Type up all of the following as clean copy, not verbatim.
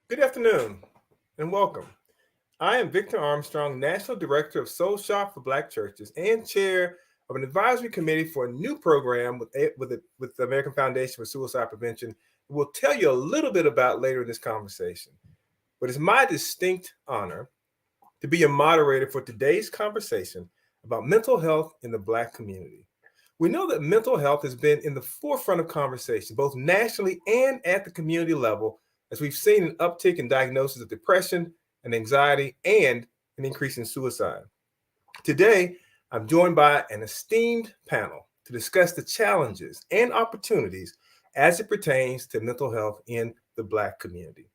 Good afternoon and welcome. I am Victor Armstrong, National Director of Soul Shop for Black Churches and Chair of an advisory committee for a new program with the American Foundation for Suicide Prevention. We'll tell you a little bit about later in this conversation. But it's my distinct honor to be a moderator for today's conversation about mental health in the Black community. We know that mental health has been in the forefront of conversation, both nationally and at the community level, as we've seen an uptick in diagnosis of depression and anxiety and an increase in suicide. Today, I'm joined by an esteemed panel to discuss the challenges and opportunities as it pertains to mental health in the Black community.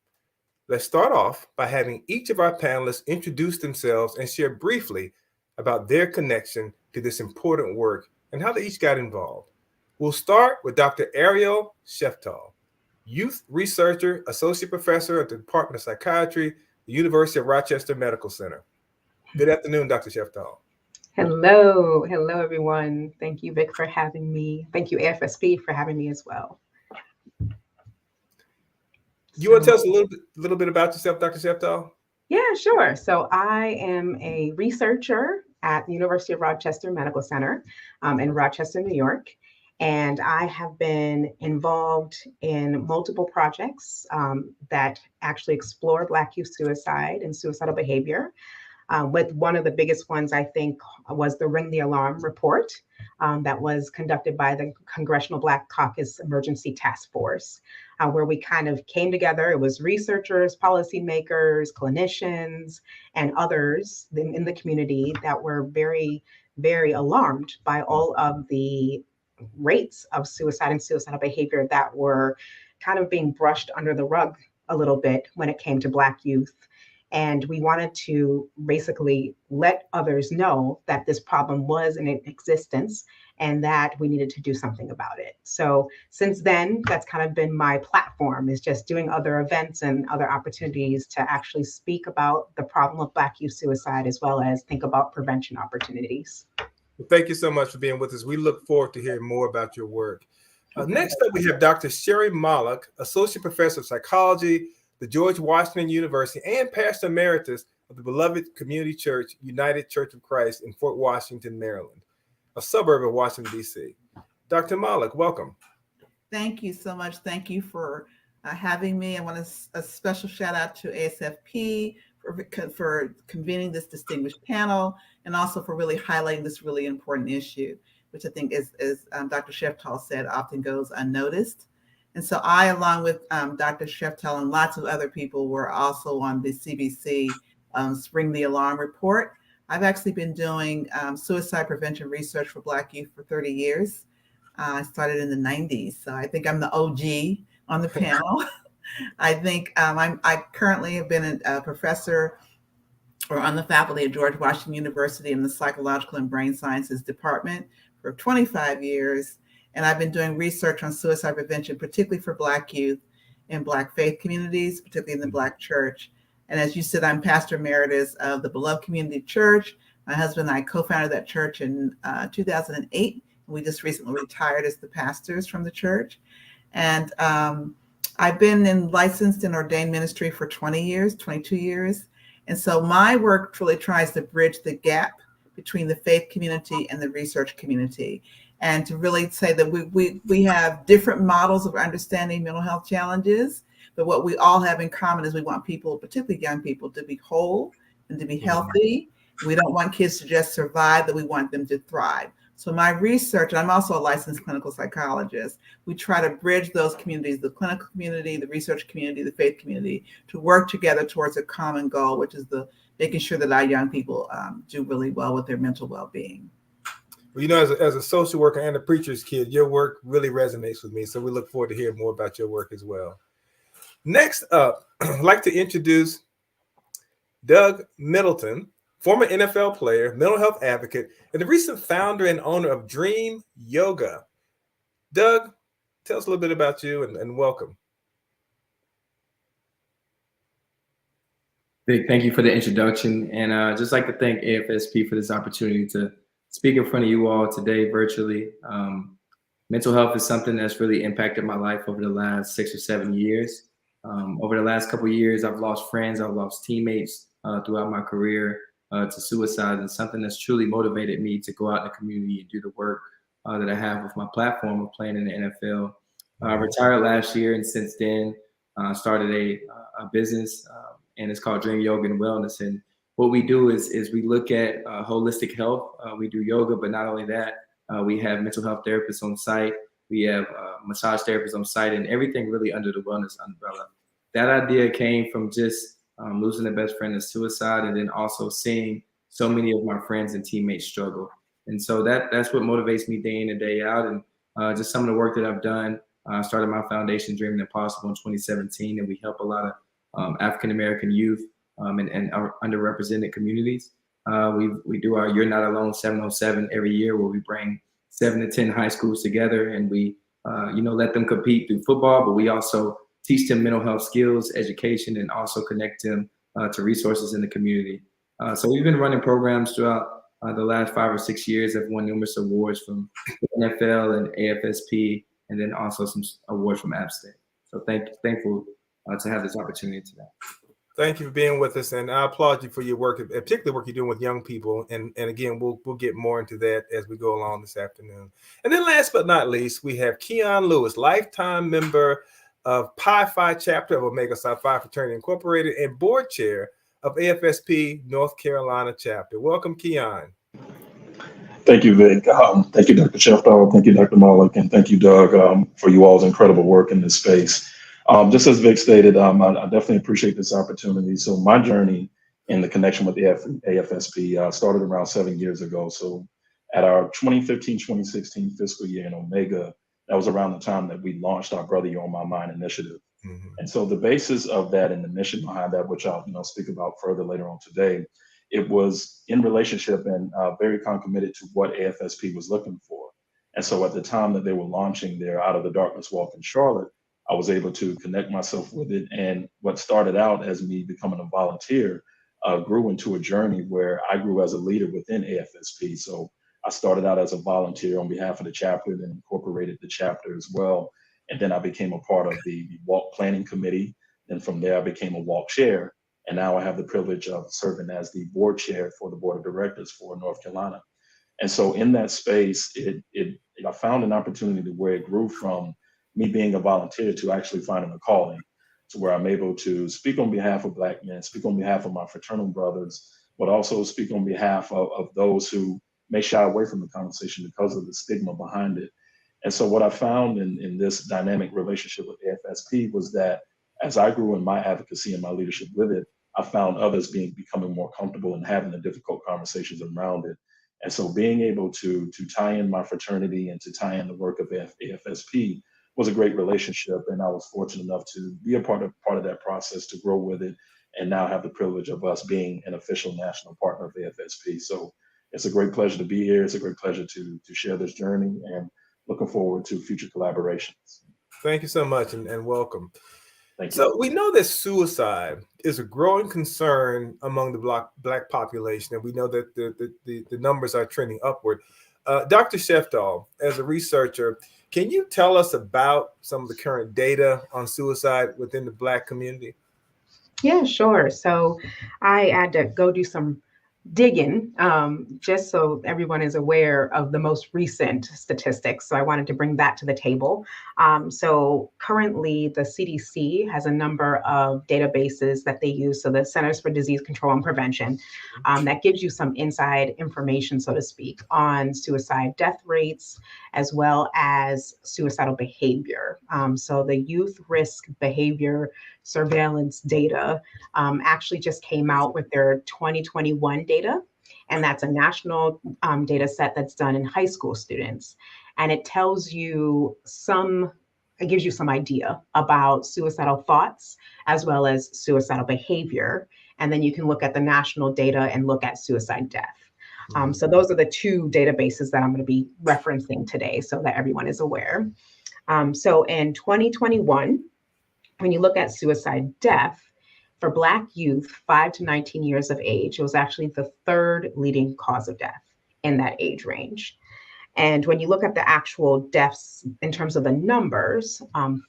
Let's start off by having each of our panelists introduce themselves and share briefly about their connection to this important work and how they each got involved. We'll start with Dr. Ariel Sheftal, youth researcher, associate professor at the Department of Psychiatry, the University of Rochester Medical Center. Good afternoon, Dr. Sheftal. Hello, everyone. Thank you, Vic, for having me. Thank you, AFSP, for having me as well. You want to tell us a little bit about yourself, Dr. Sheftal? Yeah, sure. So I am a researcher at the University of Rochester Medical Center in Rochester, New York. And I have been involved in multiple projects that actually explore Black youth suicide and suicidal behavior. With one of the biggest ones, I think, was the Ring the Alarm report that was conducted by the Congressional Black Caucus Emergency Task Force, where we kind of came together. It was researchers, policymakers, clinicians, and others in the community that were very, very alarmed by all of the rates of suicide and suicidal behavior that were kind of being brushed under the rug a little bit when it came to Black youth. And we wanted to basically let others know that this problem was in existence and that we needed to do something about it. So since then, that's kind of been my platform, is just doing other events and other opportunities to actually speak about the problem of Black youth suicide, as well as think about prevention opportunities. Well, thank you so much for being with us. We look forward to hearing more about your work. Next up, we have Dr. Sherry Moloch, Associate Professor of Psychology, the George Washington University, and Pastor Emeritus of the beloved community church, United Church of Christ in Fort Washington, Maryland, a suburb of Washington, D.C. Dr. Moloch, welcome. Thank you so much. Thank you for having me. I want a special shout out to ASFP for convening this distinguished panel and also for really highlighting this really important issue, which I think, as Dr. Sheftal said, often goes unnoticed. And so I, along with Dr. Sheftal and lots of other people, were also on the CBC Ring the Alarm report. I've actually been doing suicide prevention research for Black youth for 30 years. I started in the 90s, so I think I'm the OG on the panel. I think I currently have been a professor or on the faculty at George Washington University in the Psychological and Brain Sciences Department for 25 years. And I've been doing research on suicide prevention, particularly for Black youth and Black faith communities, particularly in the Black church. And as you said, I'm pastor emeritus of the beloved community church. My husband and I co-founded that church in 2008. We just recently retired as the pastors from the church. And I've been licensed in ordained ministry for 22 years. And so my work really tries to bridge the gap between the faith community and the research community, and to really say that we have different models of understanding mental health challenges, but what we all have in common is we want people, particularly young people, to be whole and to be healthy. We don't want kids to just survive, that we want them to thrive. So my research, and I'm also a licensed clinical psychologist, we try to bridge those communities, the clinical community, the research community, the faith community, to work together towards a common goal, which is making sure that our young people do really well with their mental well-being. Well, as a social worker and a preacher's kid, your work really resonates with me. So we look forward to hearing more about your work as well. Next up, I'd like to introduce Doug Middleton, former NFL player, mental health advocate, and the recent founder and owner of Dream Yoga. Doug, tell us a little bit about you and welcome. Vic, thank you for the introduction. And just like to thank AFSP for this opportunity to speak in front of you all today virtually. Mental health is something that's really impacted my life over the last 6 or 7 years. Over the last couple of years, I've lost friends, I've lost teammates throughout my career to suicide, and something that's truly motivated me to go out in the community and do the work that I have with my platform of playing in the NFL. I retired last year, and since then, started a business, and it's called Dream Yoga and Wellness. And what we do is we look at holistic health. We do yoga, but not only that, we have mental health therapists on site. We have massage therapists on site, and everything really under the wellness umbrella. That idea came from just losing a best friend to suicide, and then also seeing so many of my friends and teammates struggle. And so that's what motivates me day in and day out. And just some of the work that I've done. I started my foundation, Dreaming Impossible, in 2017, and we help a lot of African-American youth and our underrepresented communities. We do our You're Not Alone 707 every year, where we bring 7 to 10 high schools together, and we let them compete through football, but we also teach them mental health skills, education, and also connect them to resources in the community. So we've been running programs throughout the last 5 or 6 years. I've won numerous awards from the NFL and AFSP, and then also some awards from App State. So thankful to have this opportunity today. Thank you for being with us, and I applaud you for your work, particularly work you're doing with young people. And again, we'll get more into that as we go along this afternoon. And then last but not least, we have Keon Lewis, lifetime member of Pi Phi chapter of Omega Psi Phi Fraternity Incorporated and board chair of AFSP North Carolina chapter. Welcome, Keon. Thank you, Vic. Thank you, Dr. Shefdog. Thank you, Dr. Malik, and thank you, Doug, for you all's incredible work in this space. Just as Vic stated, I definitely appreciate this opportunity. So my journey in the connection with the AFSP started around 7 years ago. So at our 2015-2016 fiscal year in Omega, that was around the time that we launched our Brother You're on My Mind initiative. Mm-hmm. And so the basis of that and the mission behind that, which I'll speak about further later on today, it was in relationship and very concomitant to what AFSP was looking for. And so at the time that they were launching their Out of the Darkness Walk in Charlotte, I was able to connect myself with it. And what started out as me becoming a volunteer grew into a journey where I grew as a leader within AFSP. So I started out as a volunteer on behalf of the chapter, then incorporated the chapter as well. And then I became a part of the walk planning committee. Then from there, I became a walk chair. And now I have the privilege of serving as the board chair for the board of directors for North Carolina. And so in that space, I found an opportunity where it grew from me being a volunteer to actually finding a calling, to where I'm able to speak on behalf of Black men, speak on behalf of my fraternal brothers, but also speak on behalf of those who may shy away from the conversation because of the stigma behind it. And so what I found in this dynamic relationship with AFSP was that as I grew in my advocacy and my leadership with it, I found others becoming more comfortable in having the difficult conversations around it. And so being able to tie in my fraternity and to tie in the work of AFSP was a great relationship. And I was fortunate enough to be a part of that process, to grow with it, and now have the privilege of us being an official national partner of AFSP. So it's a great pleasure to be here. It's a great pleasure to share this journey, and looking forward to future collaborations. Thank you so much, and welcome. Thank you. So we know that suicide is a growing concern among the Black population, and we know that the numbers are trending upward. Dr. Shefdog, as a researcher, can you tell us about some of the current data on suicide within the Black community? Yeah, sure. So I had to go do some digging, just so everyone is aware of the most recent statistics. So I wanted to bring that to the table. So currently the CDC has a number of databases that they use. So the Centers for Disease Control and Prevention, that gives you some inside information, so to speak, on suicide death rates, as well as suicidal behavior. So the youth risk behavior surveillance data actually just came out with their 2021 data, and that's a national data set that's done in high school students. And it tells you it gives you some idea about suicidal thoughts as well as suicidal behavior. And then you can look at the national data and look at suicide death. So those are the two databases that I'm going to be referencing today so that everyone is aware. So in 2021, when you look at suicide death, for Black youth 5 to 19 years of age, it was actually the third leading cause of death in that age range. And when you look at the actual deaths in terms of the numbers,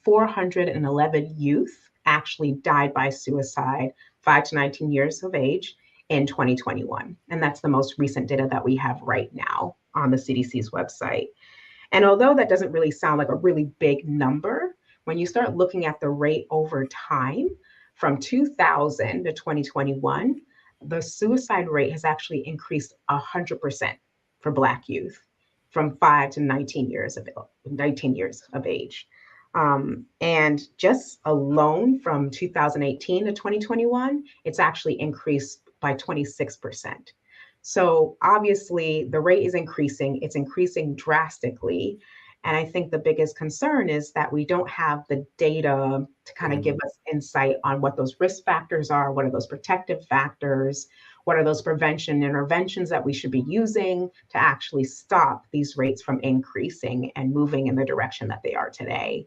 411 youth actually died by suicide 5 to 19 years of age in 2021. And that's the most recent data that we have right now on the CDC's website. And although that doesn't really sound like a really big number, when you start looking at the rate over time from 2000 to 2021, the suicide rate has actually increased 100% for Black youth from 5 to 19 years of age. And just alone from 2018 to 2021, it's actually increased by 26%. So obviously the rate is increasing, it's increasing drastically. And I think the biggest concern is that we don't have the data to kind of give us insight on what those risk factors are, what are those protective factors, what are those prevention interventions that we should be using to actually stop these rates from increasing and moving in the direction that they are today.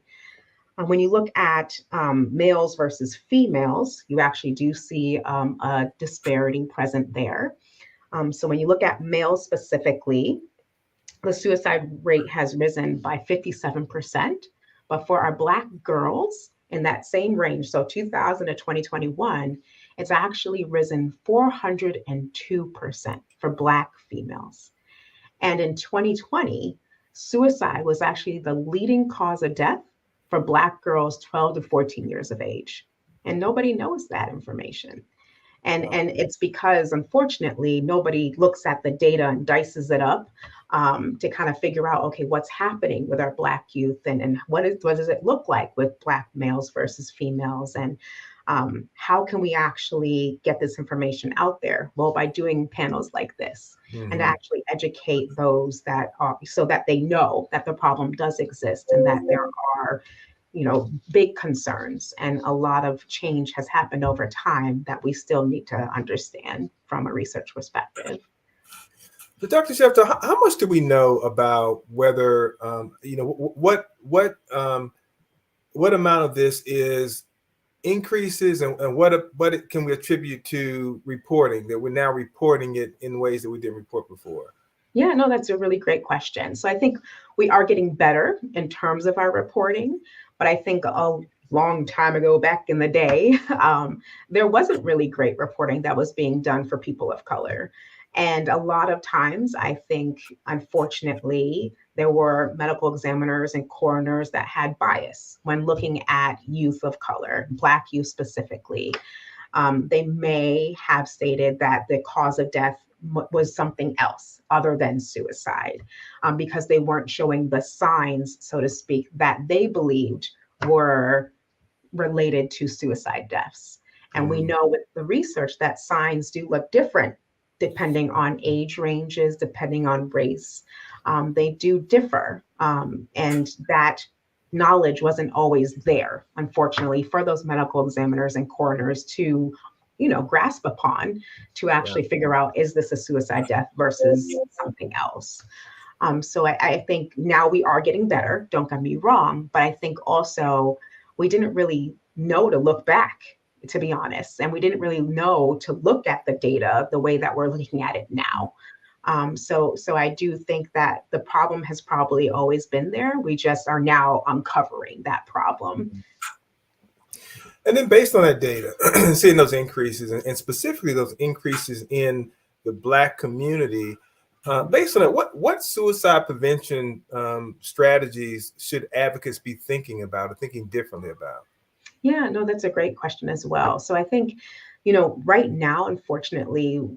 When you look at males versus females, you actually do see a disparity present there. So when you look at males specifically, the suicide rate has risen by 57%, but for our Black girls in that same range, so 2000 to 2021, it's actually risen 402% for Black females. And in 2020, suicide was actually the leading cause of death for Black girls 12 to 14 years of age. And nobody knows that information. And it's because, unfortunately, nobody looks at the data and dices it up to kind of figure out, okay, what's happening with our Black youth and what does it look like with Black males versus females? And how can we actually get this information out there? Well, by doing panels like this and actually educate those that are, so that they know that the problem does exist and that there are, big concerns, and a lot of change has happened over time that we still need to understand from a research perspective. So, Dr. Shefter, how much do we know about whether, what amount of this is increases and what can we attribute to reporting, that we're now reporting it in ways that we didn't report before? Yeah, no, that's a really great question. So I think we are getting better in terms of our reporting, but I think a long time ago, back in the day, there wasn't really great reporting that was being done for people of color. And a lot of times, I think, unfortunately, there were medical examiners and coroners that had bias when looking at youth of color, Black youth specifically. They may have stated that the cause of death was something else other than suicide, because they weren't showing the signs, so to speak, that they believed were related to suicide deaths. And we know with the research that signs do look different depending on age ranges, depending on race. They do differ. And that knowledge wasn't always there, unfortunately, for those medical examiners and coroners to grasp upon to actually figure out, is this a suicide death versus something else? So I think now we are getting better, don't get me wrong, but I think also we didn't really know to look back, to be honest, and we didn't really know to look at the data the way that we're looking at it now. So I do think that the problem has probably always been there. We just are now uncovering that problem. And then based on that data, seeing those increases and specifically those increases in the Black community, based on that, what suicide prevention strategies should advocates be thinking about or thinking differently about? Yeah, no, that's a great question as well. So I think, right now, unfortunately,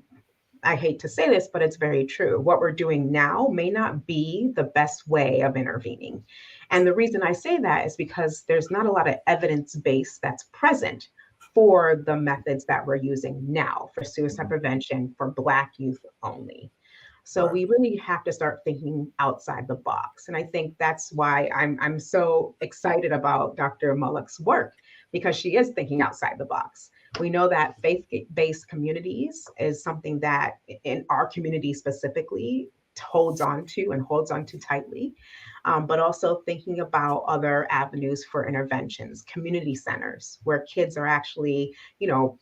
I hate to say this, but it's very true. What we're doing now may not be the best way of intervening. And the reason I say that is because there's not a lot of evidence base that's present for the methods that we're using now for suicide prevention for Black youth only. So we really have to start thinking outside the box. And I think that's why I'm so excited about Dr. Mullock's work, because she is thinking outside the box. We know that faith-based communities is something that in our community specifically holds on to tightly, but also thinking about other avenues for interventions, community centers where kids are actually,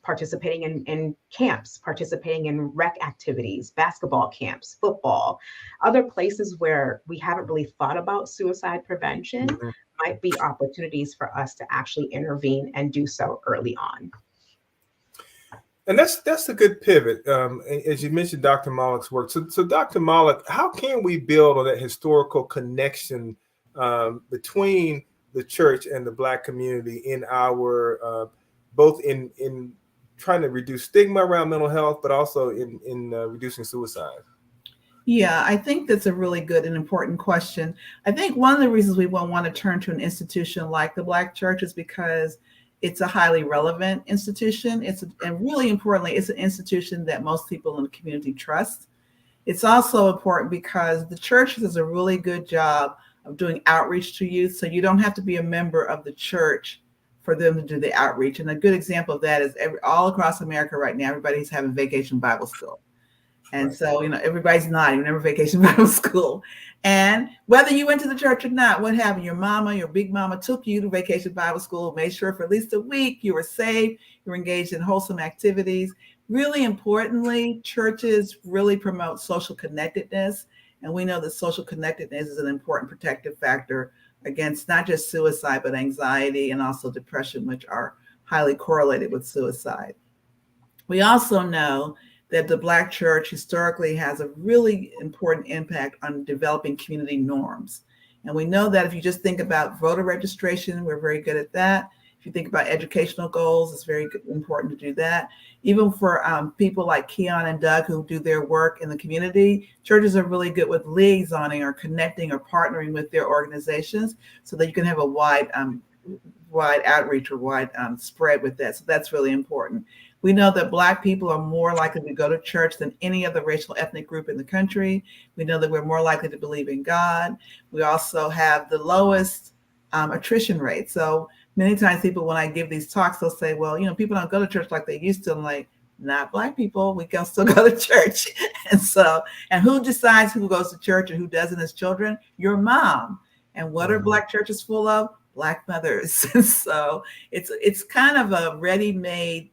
participating in camps, participating in rec activities, basketball camps, football, other places where we haven't really thought about suicide prevention, might be opportunities for us to actually intervene and do so early on. And that's a good pivot. As you mentioned, Dr. Mollick's work. So Dr. Mollick, how can we build on that historical connection between the church and the Black community in our both in trying to reduce stigma around mental health, but also in reducing suicide? Yeah, I think that's a really good and important question. I think one of the reasons we won't want to turn to an institution like the Black Church is because it's a highly relevant institution. And really importantly, it's an institution that most people in the community trust. It's also important because the church does a really good job of doing outreach to youth. So you don't have to be a member of the church for them to do the outreach. And a good example of that is all across America right now, everybody's having Vacation Bible School. And so, everybody's nodding, remember Vacation Bible School. And whether you went to the church or not, what happened? Your mama, your big mama took you to Vacation Bible School, made sure for at least a week you were safe, you were engaged in wholesome activities. Really importantly, churches really promote social connectedness. And we know that social connectedness is an important protective factor against not just suicide, but anxiety and also depression, which are highly correlated with suicide. We also know that the Black church historically has a really important impact on developing community norms. And we know that if you just think about voter registration, we're very good at that. If you think about educational goals, it's very important to do that. Even for people like Keon and Doug who do their work in the community, churches are really good with liaisoning or connecting or partnering with their organizations so that you can have a wide outreach or wide spread with that. So that's really important. We know that Black people are more likely to go to church than any other racial ethnic group in the country. We know that we're more likely to believe in God. We also have the lowest attrition rate. So many times people, when I give these talks, they'll say, well, people don't go to church like they used to. I'm like, not Black people, we can still go to church. And who decides who goes to church and who doesn't as children? Your mom. And what are Black churches full of? Black mothers. And so it's kind of a ready-made,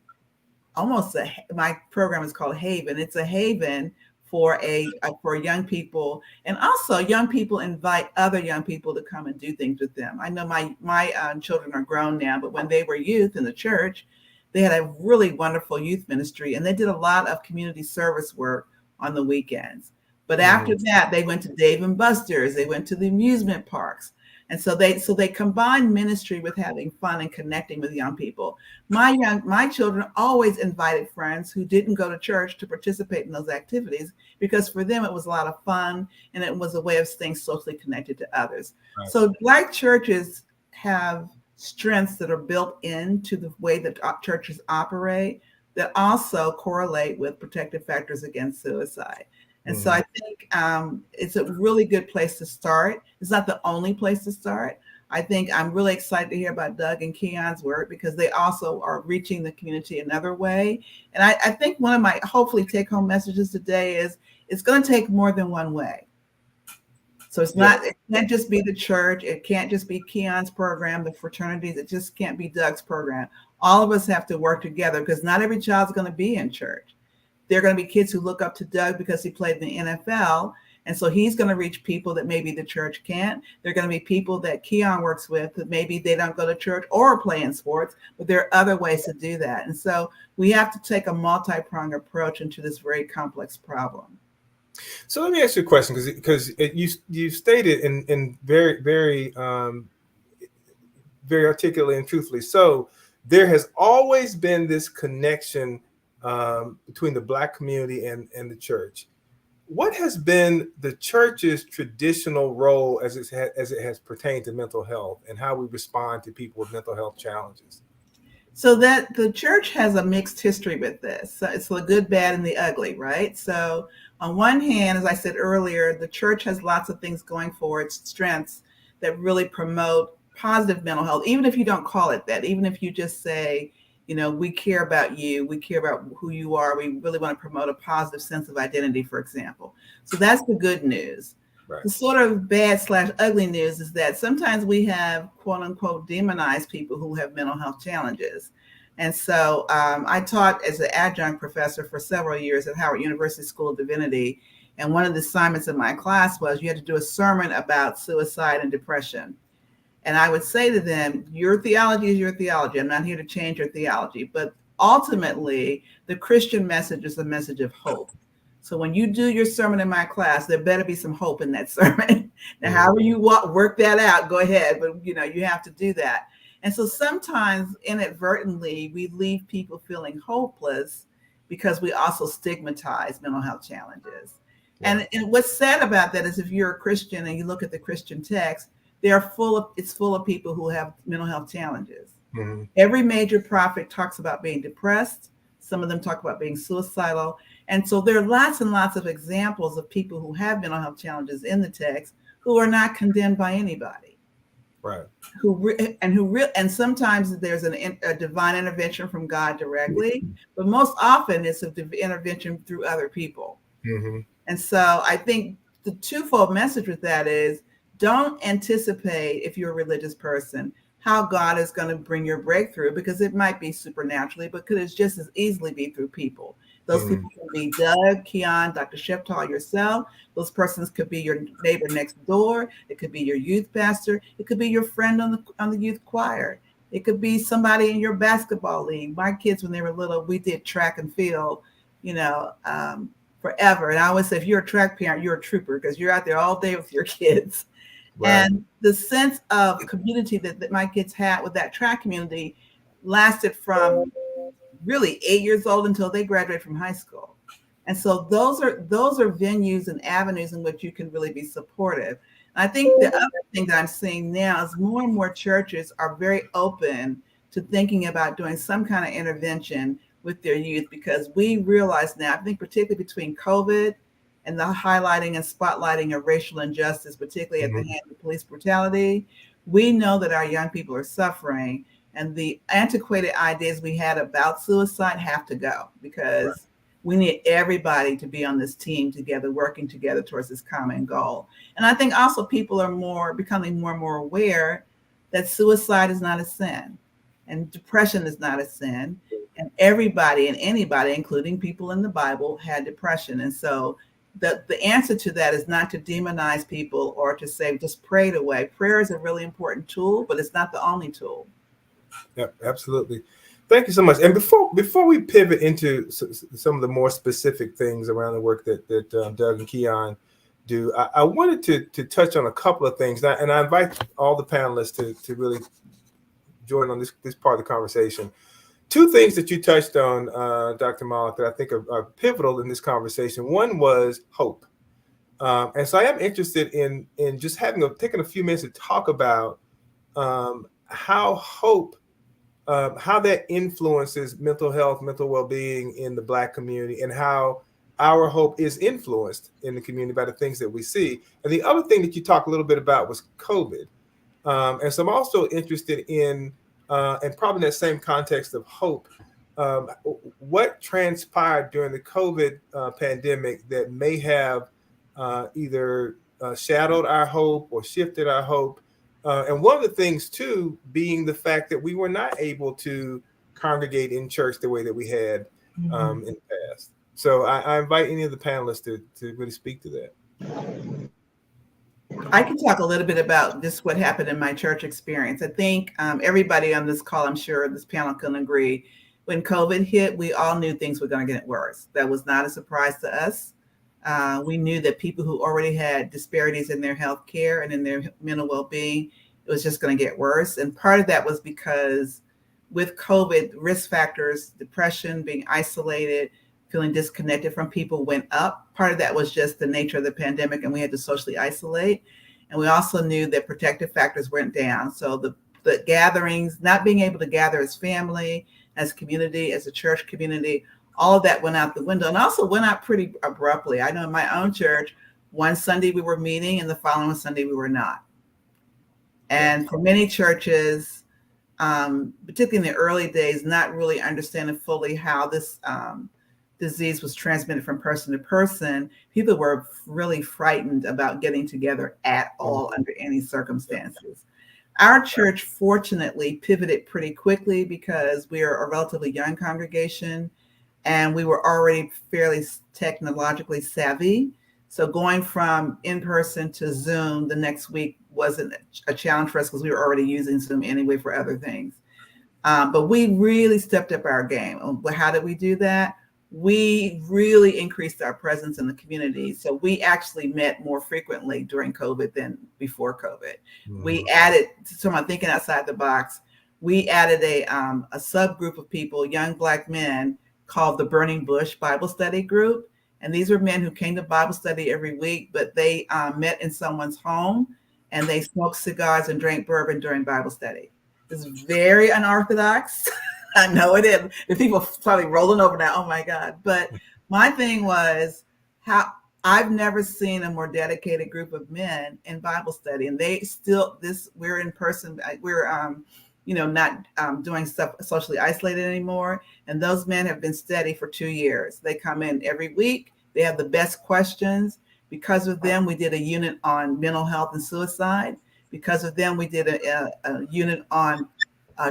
my program is called Haven. It's a haven for young people, and also young people invite other young people to come and do things with them. I know my children are grown now, but when they were youth in the church, they had a really wonderful youth ministry, and they did a lot of community service work on the weekends. But after that, they went to Dave and Buster's. They went to the amusement parks. And so they combine ministry with having fun and connecting with young people. My children always invited friends who didn't go to church to participate in those activities because for them it was a lot of fun and it was a way of staying socially connected to others. Right. So Black churches have strengths that are built into the way that churches operate that also correlate with protective factors against suicide. And so I think it's a really good place to start. It's not the only place to start. I think I'm really excited to hear about Doug and Keon's work because they also are reaching the community another way. And I think one of my hopefully take home messages today is it's going to take more than one way. So it can't just be the church. It can't just be Keon's program, the fraternities. It just can't be Doug's program. All of us have to work together because not every child's going to be in church. There are going to be kids who look up to Doug because he played in the NFL. And so he's going to reach people that maybe the church can't. There are going to be people that Keon works with that maybe they don't go to church or play in sports, but there are other ways to do that. And so we have to take a multi-pronged approach into this very complex problem. So let me ask you a question because you stated in very, very, very articulately and truthfully. So there has always been this connection between the Black community and the church. What has been the church's traditional role as it has pertained to mental health and how we respond to people with mental health challenges? So that the church has a mixed history with this. So it's the good, bad, and the ugly, right? So on one hand, as I said earlier, the church has lots of things going for its strengths that really promote positive mental health, even if you don't call it that, even if you just say, we care about you. We care about who you are. We really want to promote a positive sense of identity, for example. So that's the good news. Right. The sort of bad/ugly news is that sometimes we have, quote unquote, demonized people who have mental health challenges. And so I taught as an adjunct professor for several years at Howard University School of Divinity. And one of the assignments in my class was you had to do a sermon about suicide and depression. And I would say to them, your theology is your theology. I'm not here to change your theology. But ultimately, the Christian message is a message of hope. So when you do your sermon in my class, there better be some hope in that sermon. Now, however you work that out, go ahead. But, you have to do that. And so sometimes inadvertently, we leave people feeling hopeless because we also stigmatize mental health challenges. Yeah. And what's sad about that is if you're a Christian and you look at the Christian text, it's full of people who have mental health challenges. Mm-hmm. Every major prophet talks about being depressed. Some of them talk about being suicidal. And so there are lots and lots of examples of people who have mental health challenges in the text who are not condemned by anybody. Right. And sometimes there's a divine intervention from God directly, but most often it's an intervention through other people. Mm-hmm. And so I think the twofold message with that is, don't anticipate, if you're a religious person, how God is going to bring your breakthrough, because it might be supernaturally, but could it just as easily be through people. Those people can be Doug, Keon, Dr. Sheptall, yourself. Those persons could be your neighbor next door. It could be your youth pastor. It could be your friend on the youth choir. It could be somebody in your basketball league. My kids, when they were little, we did track and field, forever. And I always say, if you're a track parent, you're a trooper, because you're out there all day with your kids. Right. And the sense of community that my kids had with that track community lasted from really 8 years old until they graduated from high school. And so those are venues and avenues in which you can really be supportive. And I think the other thing that I'm seeing now is more and more churches are very open to thinking about doing some kind of intervention with their youth, because we realize now, I think particularly between COVID and the highlighting and spotlighting of racial injustice, particularly at the hand of police brutality, we know that our young people are suffering, and the antiquated ideas we had about suicide have to go, because we need everybody to be on this team together, working together towards this common goal. And I think also people are becoming more and more aware that suicide is not a sin, and depression is not a sin, and everybody and anybody, including people in the Bible, had depression. And so the answer to that is not to demonize people or to say, just pray it away. Prayer is a really important tool, but it's not the only tool. Yeah, absolutely. Thank you so much. And before we pivot into some of the more specific things around the work that Doug and Keon do, I wanted to touch on a couple of things. And I invite all the panelists to really join on this part of the conversation. Two things that you touched on, Dr. Malik, that I think are pivotal in this conversation. One was hope. And so I am interested in just taking a few minutes to talk about how hope, how that influences mental health, mental well-being in the Black community, and how our hope is influenced in the community by the things that we see. And the other thing that you talked a little bit about was COVID. And so I'm also interested in, and probably in that same context of hope, what transpired during the COVID pandemic that may have either shadowed our hope or shifted our hope. And one of the things, too, being the fact that we were not able to congregate in church the way that we had in the past. So I invite any of the panelists to really speak to that. I can talk a little bit about just what happened in my church experience. I think everybody on this call, I'm sure this panel can agree, when COVID hit, we all knew things were going to get worse. That was not a surprise to us. We knew that people who already had disparities in their health care and in their mental well-being, it was just going to get worse. And part of that was because with COVID, risk factors, depression, being isolated, feeling disconnected from people went up. Part of that was just the nature of the pandemic, and we had to socially isolate. And we also knew that protective factors went down. So the gatherings, not being able to gather as family, as community, as a church community, all of that went out the window, and also went out pretty abruptly. I know in my own church, one Sunday we were meeting and the following Sunday we were not. And for many churches, particularly in the early days, not really understanding fully how this disease was transmitted from person to person, people were really frightened about getting together at all under any circumstances. Our church fortunately pivoted pretty quickly because we are a relatively young congregation and we were already fairly technologically savvy. So going from in-person to Zoom the next week wasn't a challenge for us because we were already using Zoom anyway for other things. But we really stepped up our game. How did we do that? We really increased our presence in the community. So we actually met more frequently during COVID than before COVID. We added, so I'm thinking outside the box, we added a subgroup of people, young Black men, called the Burning Bush Bible Study Group. And these were men who came to Bible study every week, but they met in someone's home and they smoked cigars and drank bourbon during Bible study. It's very unorthodox. I know it is. The people probably rolling over now. Oh my God. But my thing was how I've never seen a more dedicated group of men in Bible study. And they still, we're in person. We're, not doing stuff socially isolated anymore. And those men have been steady for 2 years. They come in every week. They have the best questions. Because of them, we did a unit on mental health and suicide. Because of them, we did a unit on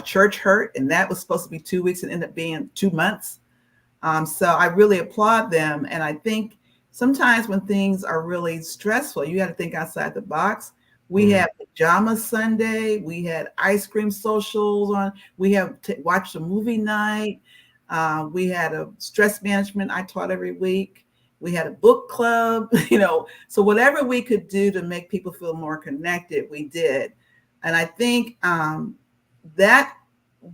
church hurt, and that was supposed to be 2 weeks and ended up being 2 months. So I really applaud them. And I think sometimes when things are really stressful, you got to think outside the box. We had pajama Sunday. We had ice cream socials on. We have watched a movie night. We had a stress management I taught every week. We had a book club, so whatever we could do to make people feel more connected, we did. And I think that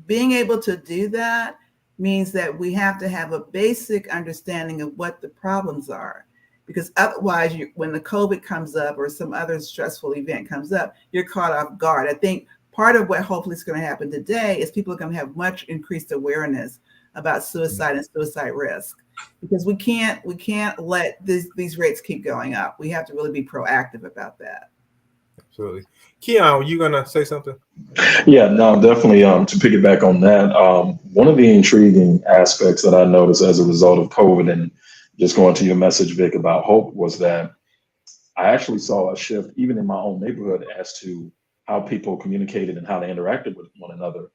being able to do that means that we have to have a basic understanding of what the problems are, because otherwise when the COVID comes up or some other stressful event comes up, you're caught off guard. I think part of what hopefully is going to happen today is people are going to have much increased awareness about suicide and suicide risk, because we can't let these rates keep going up. We have to really be proactive about that. Absolutely. Keon, were you going to say something? Yeah, no, definitely. To piggyback on that, one of the intriguing aspects that I noticed as a result of COVID, and just going to your message, Vic, about hope, was that I actually saw a shift even in my own neighborhood as to how people communicated and how they interacted with one another.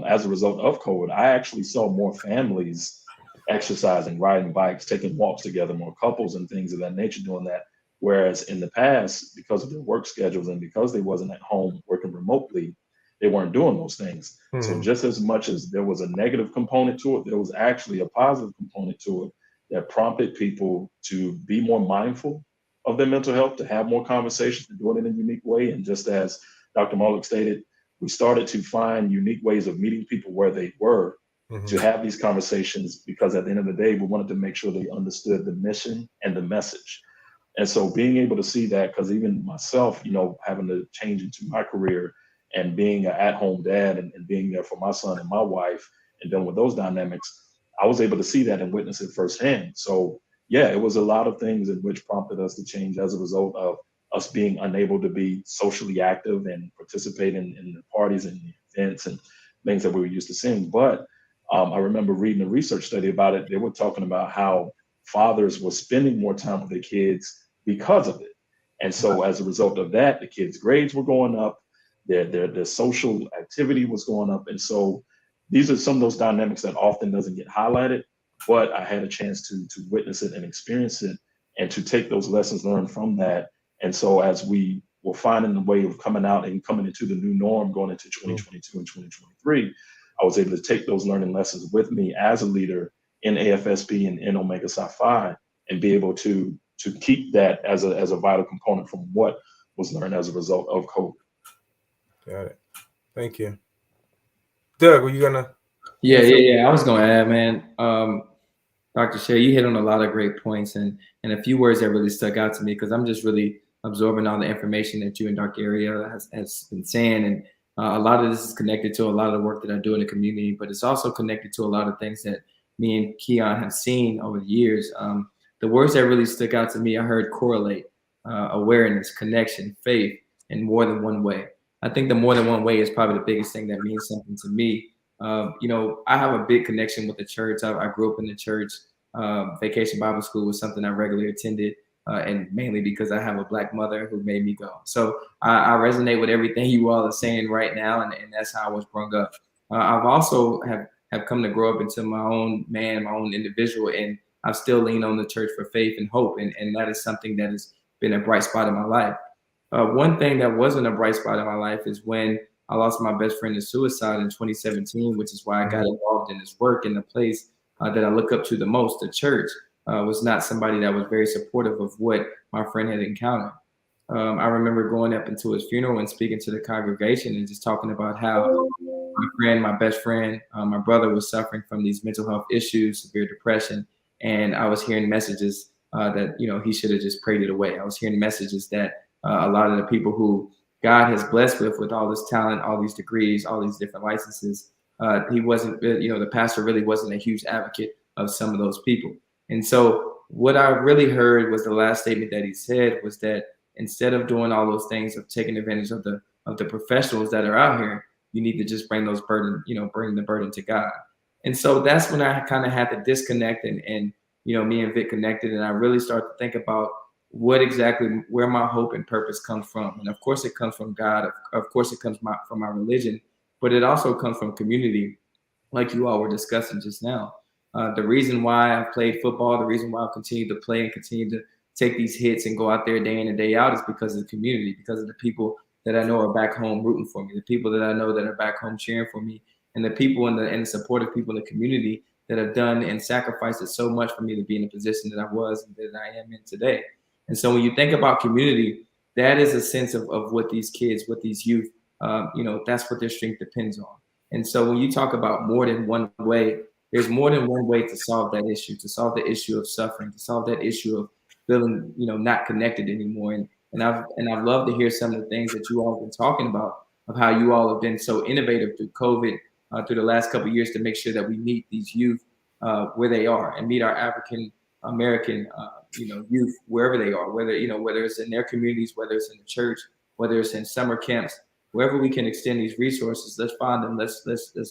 As a result of COVID, I actually saw more families exercising, riding bikes, taking walks together, more couples and things of that nature doing that. Whereas in the past, because of their work schedules and because they wasn't at home working remotely, they weren't doing those things. So just as much as there was a negative component to it, there was actually a positive component to it that prompted people to be more mindful of their mental health, to have more conversations, to do it in a unique way. And just as Dr. Malik stated, we started to find unique ways of meeting people where they were, to have these conversations, because at the end of the day, we wanted to make sure they understood the mission and the message. And so being able to see that, because even myself, having to change into my career and being an at-home dad and being there for my son and my wife and dealing with those dynamics, I was able to see that and witness it firsthand. So yeah, it was a lot of things in which prompted us to change as a result of us being unable to be socially active and participate in the parties and the events and things that we were used to seeing. But I remember reading a research study about it. They were talking about how fathers were spending more time with their kids because of it. And so as a result of that, the kids' grades were going up, their social activity was going up. And so these are some of those dynamics that often doesn't get highlighted, but I had a chance to witness it and experience it and to take those lessons learned from that. And so as we were finding a way of coming out and coming into the new norm going into 2022 and 2023, I was able to take those learning lessons with me as a leader in AFSP and in Omega Psi Phi, and be able to keep that as a vital component from what was learned as a result of COVID. Got it. Thank you. Doug, were you gonna? Yeah. I was gonna add, man. Dr. Shea, you hit on a lot of great points and a few words that really stuck out to me, because I'm just really absorbing all the information that you and Dr. Ariel has been saying. And a lot of this is connected to a lot of the work that I do in the community, but it's also connected to a lot of things that me and Keon have seen over the years. The words that really stuck out to me, I heard correlate, awareness, connection, faith, in more than one way. I think the more than one way is probably the biggest thing that means something to me. I have a big connection with the church. I grew up in the church. Vacation Bible School was something I regularly attended, and mainly because I have a Black mother who made me go. So I resonate with everything you all are saying right now, and that's how I was brought up. I've also have come to grow up into my own man, my own individual, and I've still leaned on the church for faith and hope, and that is something that has been a bright spot in my life. One thing that wasn't a bright spot in my life is when I lost my best friend to suicide in 2017, which is why I got involved in this work in the place that I look up to the most. The church was not somebody that was very supportive of what my friend had encountered. I remember going up into his funeral and speaking to the congregation and just talking about how my friend, my best friend, my brother was suffering from these mental health issues, severe depression. And I was hearing messages that, he should have just prayed it away. I was hearing messages that a lot of the people who God has blessed with all this talent, all these degrees, all these different licenses, he wasn't, the pastor really wasn't a huge advocate of some of those people. And so what I really heard was the last statement that he said was that instead of doing all those things of taking advantage of the professionals that are out here, you need to just bring those burden, bring the burden to God. And so that's when I kind of had to disconnect and me and Vic connected, and I really started to think about where my hope and purpose comes from. And of course it comes from God. Of course it comes from my religion, but it also comes from community, like you all were discussing just now. The reason why I played football, the reason why I continue to play and continue to take these hits and go out there day in and day out is because of the community, because of the people that I know are back home rooting for me, the people that I know that are back home cheering for me, and the people and the supportive people in the community that have done and sacrificed it so much for me to be in the position that I was and that I am in today. And so when you think about community, that is a sense of what these kids, what these youth, that's what their strength depends on. And so when you talk about more than one way, there's more than one way to solve that issue, to solve the issue of suffering, to solve that issue of feeling, not connected anymore. And I've loved to hear some of the things that you all have been talking about, of how you all have been so innovative through COVID, through the last couple of years, to make sure that we meet these youth where they are and meet our African American, youth wherever they are, whether it's in their communities, whether it's in the church, whether it's in summer camps, wherever we can extend these resources, let's find them, let's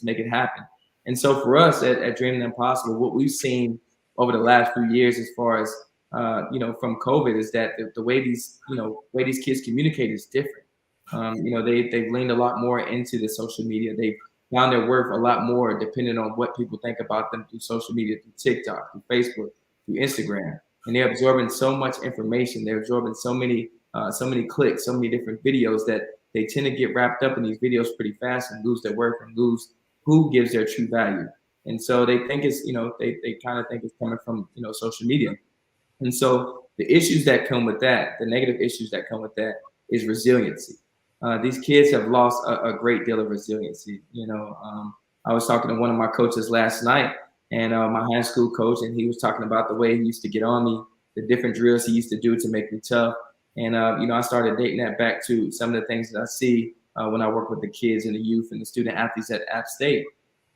make it happen. And so for us at Dreaming Impossible, what we've seen over the last few years, as far as from COVID, is that the way these kids communicate is different. They've leaned a lot more into the social media. They've found their worth a lot more depending on what people think about them through social media, through TikTok, through Facebook, through Instagram. And they're absorbing so much information. They're absorbing so many clicks, so many different videos, that they tend to get wrapped up in these videos pretty fast and lose their worth and lose who gives their true value. And so they think it's, they kind of think it's coming from, social media. And so the issues that come with that, the negative issues that come with that, is resiliency. These kids have lost a great deal of resiliency. I was talking to one of my coaches last night, and my high school coach, and he was talking about the way he used to get on me, the different drills he used to do to make me tough. And, I started dating that back to some of the things that I see when I work with the kids and the youth and the student athletes at App State.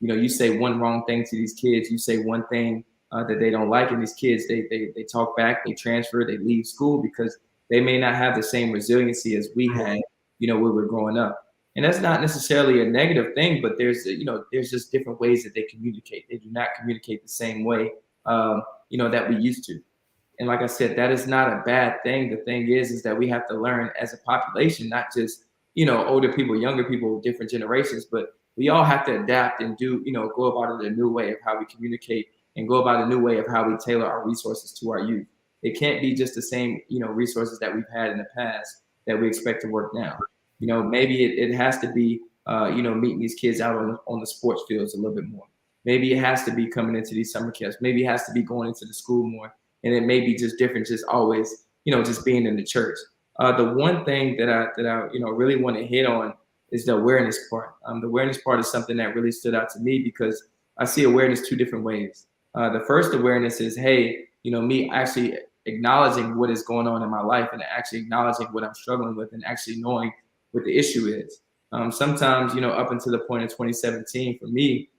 You say one wrong thing to these kids, you say one thing that they don't like, and these kids, they talk back, they transfer, they leave school because they may not have the same resiliency as we had, when we were growing up. And that's not necessarily a negative thing, but there's just different ways that they communicate. They do not communicate the same way, that we used to. And like I said, that is not a bad thing. The thing is that we have to learn as a population, not just, older people, younger people, different generations, but we all have to adapt and go about it a new way of how we communicate and go about a new way of how we tailor our resources to our youth. It can't be just the same, resources that we've had in the past that we expect to work now. Maybe it has to be, meeting these kids out on the sports fields a little bit more. Maybe it has to be coming into these summer camps. Maybe it has to be going into the school more. And it may be just different, just always, just being in the church. The one thing that I really want to hit on is the awareness part. The awareness part is something that really stood out to me because I see awareness two different ways. The first awareness is, hey, me actually acknowledging what is going on in my life and actually acknowledging what I'm struggling with and actually knowing what the issue is. Sometimes, up until the point of 2017, for me,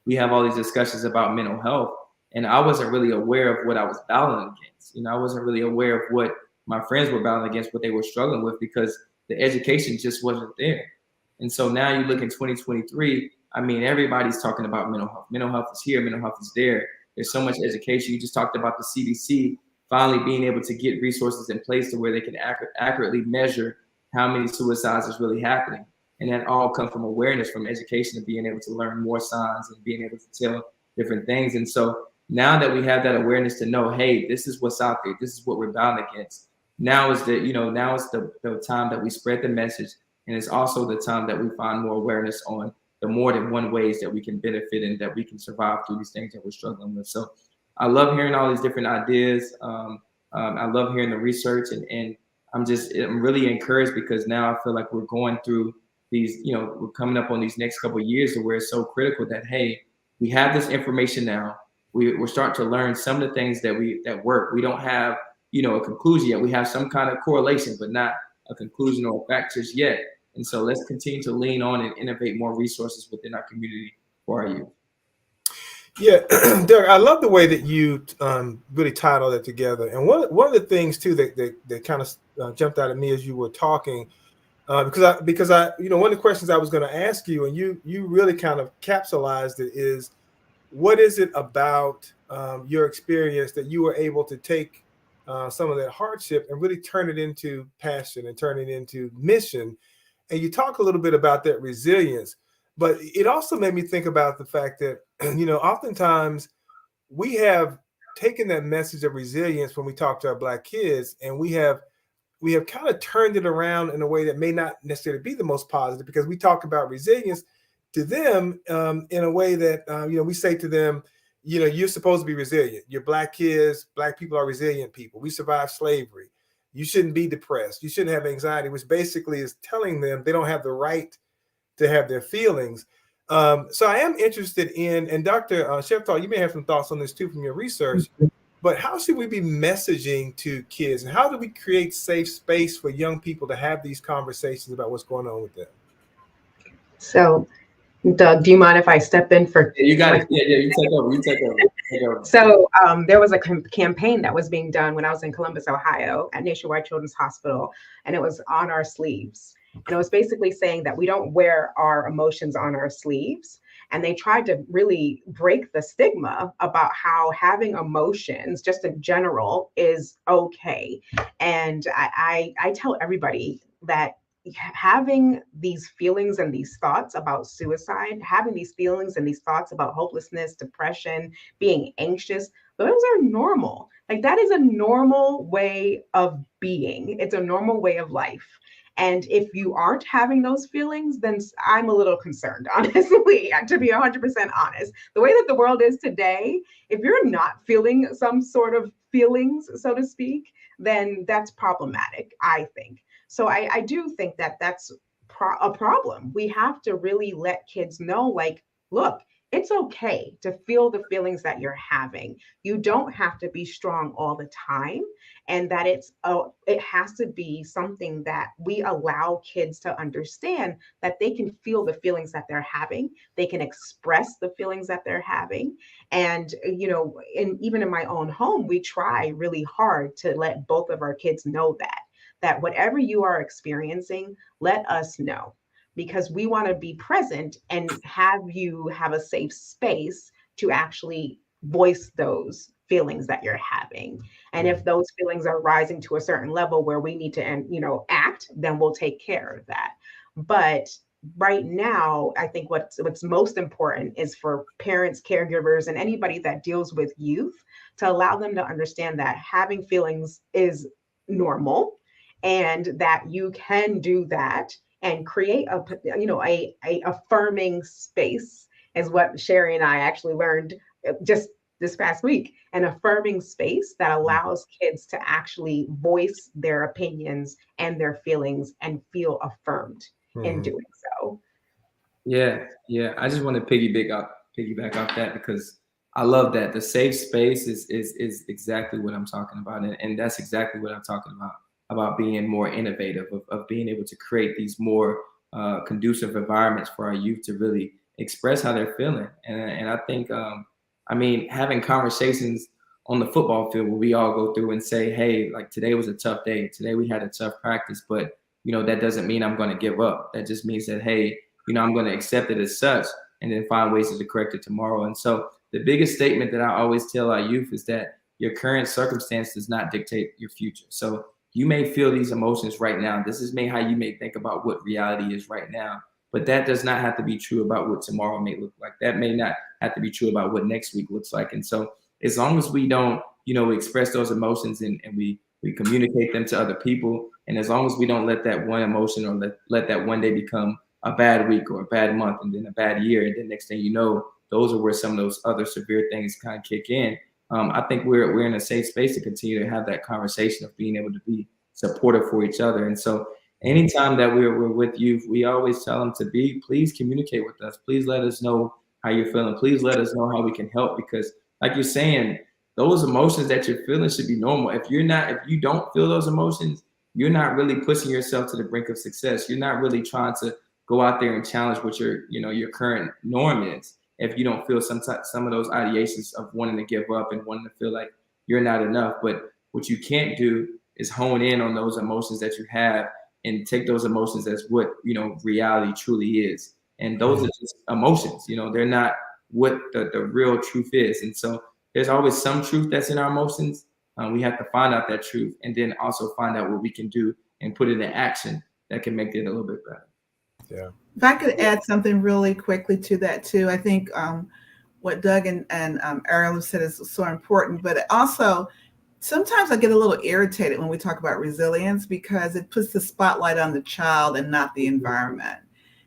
we have all these discussions about mental health, and I wasn't really aware of what I was battling against. I wasn't really aware of what my friends were battling against, what they were struggling with, because the education just wasn't there. And so now you look in 2023, everybody's talking about mental health. Mental health is here, mental health is there. There's so much education. You just talked about the CDC finally being able to get resources in place to where they can accurately measure how many suicides is really happening. And that all comes from awareness, from education, and being able to learn more signs and being able to tell different things. And so now that we have that awareness to know, hey, this is what's out there, this is what we're battling against, now is the time that we spread the message, and it's also the time that we find more awareness on the more than one ways that we can benefit and that we can survive through these things that we're struggling with. So I love hearing all these different ideas. I love hearing the research, and I'm really encouraged because now I feel like we're going through these, we're coming up on these next couple of years where it's so critical that, hey, we have this information now. We're starting to learn some of the things that work. We don't have, a conclusion yet. We have some kind of correlation, but not a conclusion or factors yet. And so let's continue to lean on and innovate more resources within our community for our youth. Yeah, Doug, I love the way that you really tied all that together. And one of the things too that kind of jumped out at me as you were talking, because I one of the questions I was going to ask you, and you really kind of capsulized it, is what is it about your experience that you were able to take some of that hardship and really turn it into passion and turn it into mission? And you talk a little bit about that resilience, but it also made me think about the fact that, oftentimes we have taken that message of resilience when we talk to our Black kids, and we have kind of turned it around in a way that may not necessarily be the most positive, because we talk about resilience to them in a way that, we say to them, you're supposed to be resilient. You're Black kids. Black people are resilient people. We survived slavery. You shouldn't be depressed. You shouldn't have anxiety, which basically is telling them they don't have the right to have their feelings. So I am interested in, and Dr. Sheftal, you may have some thoughts on this too from your research, but how should we be messaging to kids, and how do we create safe space for young people to have these conversations about what's going on with them? So, Doug, do you mind if I step in for? Yeah, you got it. Yeah, you take over. So there was a campaign that was being done when I was in Columbus, Ohio, at Nationwide Children's Hospital, and it was on our sleeves. And it was basically saying that we don't wear our emotions on our sleeves. And they tried to really break the stigma about how having emotions, just in general, is okay. And I tell everybody that having these feelings and these thoughts about suicide, having these feelings and these thoughts about hopelessness, depression, being anxious, those are normal. Like, that is a normal way of being. It's a normal way of life. And if you aren't having those feelings, then I'm a little concerned, honestly, to be 100% honest. The way that the world is today, if you're not feeling some sort of feelings, so to speak, then that's problematic, I think. So I do think that that's a problem. We have to really let kids know, like, look, it's okay to feel the feelings that you're having. You don't have to be strong all the time, and that it has to be something that we allow kids to understand, that they can feel the feelings that they're having. They can express the feelings that they're having. And, and even in my own home, we try really hard to let both of our kids know that whatever you are experiencing, let us know, because we want to be present and have you have a safe space to actually voice those feelings that you're having. And if those feelings are rising to a certain level where we need to, act, then we'll take care of that. But right now, I think what's most important is for parents, caregivers, and anybody that deals with youth to allow them to understand that having feelings is normal, and that you can do that and create a affirming space, is what Sherry and I actually learned just this past week. An affirming space that allows kids to actually voice their opinions and their feelings and feel affirmed in doing so. Yeah. I just want to piggyback off that, because I love that. The safe space is exactly what I'm talking about, and that's exactly what I'm talking about being more innovative, of being able to create these more conducive environments for our youth to really express how they're feeling. And I think, having conversations on the football field where we all go through and say, hey, like, today was a tough day. Today we had a tough practice, but, that doesn't mean I'm going to give up. That just means that, hey, I'm going to accept it as such and then find ways to correct it tomorrow. And so the biggest statement that I always tell our youth is that your current circumstance does not dictate your future. So you may feel these emotions right now. This is how you may think about what reality is right now, but that does not have to be true about what tomorrow may look like. That may not have to be true about what next week looks like. And so as long as we don't, express those emotions and we we communicate them to other people. And as long as we don't let that one emotion or let that one day become a bad week or a bad month and then a bad year, and then next thing you know, those are where some of those other severe things kind of kick in. I think we're in a safe space to continue to have that conversation of being able to be supportive for each other. And so anytime that we're with youth, we always tell them to please communicate with us. Please let us know how you're feeling. Please let us know how we can help, because like you're saying, those emotions that you're feeling should be normal. If you don't feel those emotions, you're not really pushing yourself to the brink of success. You're not really trying to go out there and challenge what your current norm is. If you don't feel some of those ideations of wanting to give up and wanting to feel like you're not enough. But what you can't do is hone in on those emotions that you have and take those emotions as what reality truly is. And those are just emotions. They're not what the real truth is. And so there's always some truth that's in our emotions. We have to find out that truth and then also find out what we can do and put it in action that can make it a little bit better. Yeah. If I could add something really quickly to that too, I think what Doug and Ariel said is so important, but also sometimes I get a little irritated when we talk about resilience because it puts the spotlight on the child and not the environment.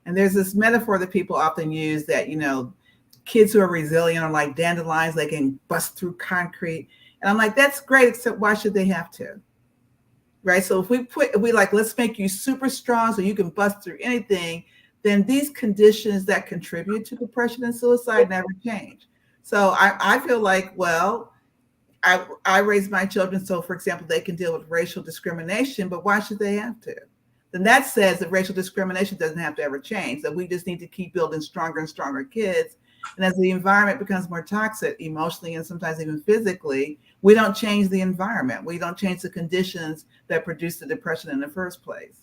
And there's this metaphor that people often use that, kids who are resilient are like dandelions, they can bust through concrete. And I'm like, that's great, except why should they have to? Right? So if we like, let's make you super strong so you can bust through anything, then these conditions that contribute to depression and suicide never change. So I feel like, well, I raise my children so, for example, they can deal with racial discrimination, but why should they have to? Then that says that racial discrimination doesn't have to ever change, that we just need to keep building stronger and stronger kids. And as the environment becomes more toxic, emotionally and sometimes even physically, we don't change the environment. We don't change the conditions that produce the depression in the first place.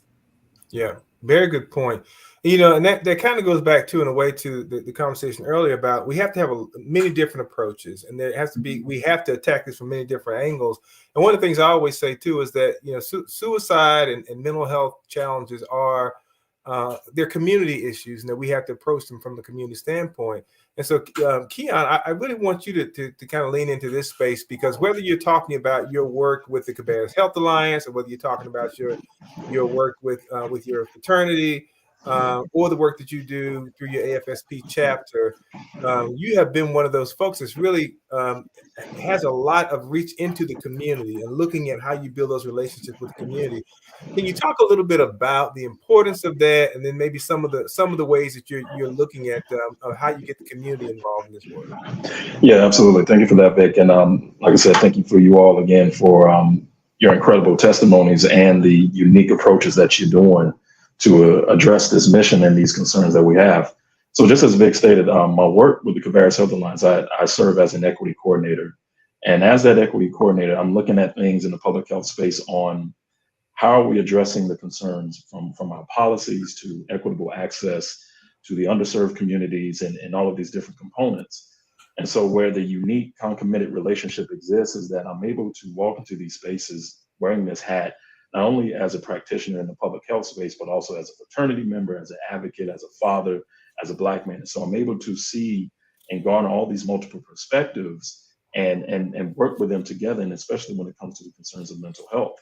Yeah, very good point. And that kind of goes back to, in a way, to the conversation earlier about we have to have many different approaches, and there has to be, we have to attack this from many different angles. And one of the things I always say too is that suicide and mental health challenges are they're community issues, and that we have to approach them from the community standpoint. And so, Keon, I really want you to kind of lean into this space, because whether you're talking about your work with the Cabarrus Health Alliance, or whether you're talking about your work with your fraternity, or the work that you do through your AFSP chapter, you have been one of those folks that's really has a lot of reach into the community and looking at how you build those relationships with the community. Can you talk a little bit about the importance of that, and then maybe some of the ways that you're looking at how you get the community involved in this work? Yeah, absolutely. Thank you for that, Vic. And like I said, thank you for you all again for your incredible testimonies and the unique approaches that you're doing to address this mission and these concerns that we have. So just as Vic stated, my work with the Cabarrus Health Alliance, I serve as an equity coordinator. And as that equity coordinator, I'm looking at things in the public health space on how are we addressing the concerns from our policies to equitable access to the underserved communities and all of these different components. And so where the unique concomitant relationship exists is that I'm able to walk into these spaces wearing this hat, not only as a practitioner in the public health space, but also as a fraternity member, as an advocate, as a father, as a Black man. And so I'm able to see and garner all these multiple perspectives and work with them together, and especially when it comes to the concerns of mental health.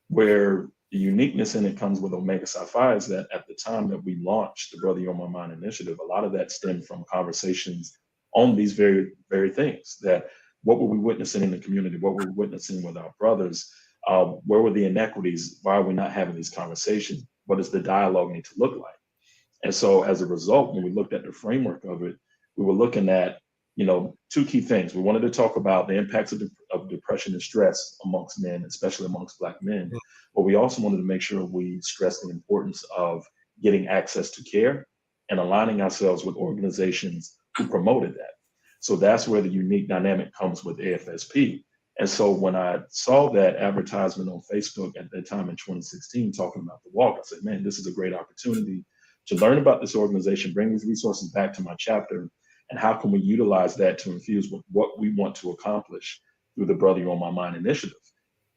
Where the uniqueness in it comes with Omega Psi Phi is that at the time that we launched the Brother You're On My Mind initiative, a lot of that stemmed from conversations on these very, very things. That what were we witnessing in the community? What were we witnessing with our brothers? Where were the inequities? Why are we not having these conversations? What does the dialogue need to look like? And so as a result, when we looked at the framework of it, we were looking at, two key things. We wanted to talk about the impacts of depression and stress amongst men, especially amongst Black men. But we also wanted to make sure we stress the importance of getting access to care and aligning ourselves with organizations who promoted that. So that's where the unique dynamic comes with AFSP. And so when I saw that advertisement on Facebook at that time in 2016, talking about the walk, I said, man, this is a great opportunity to learn about this organization, bring these resources back to my chapter, and how can we utilize that to infuse with what we want to accomplish through the Brother You're On My Mind initiative.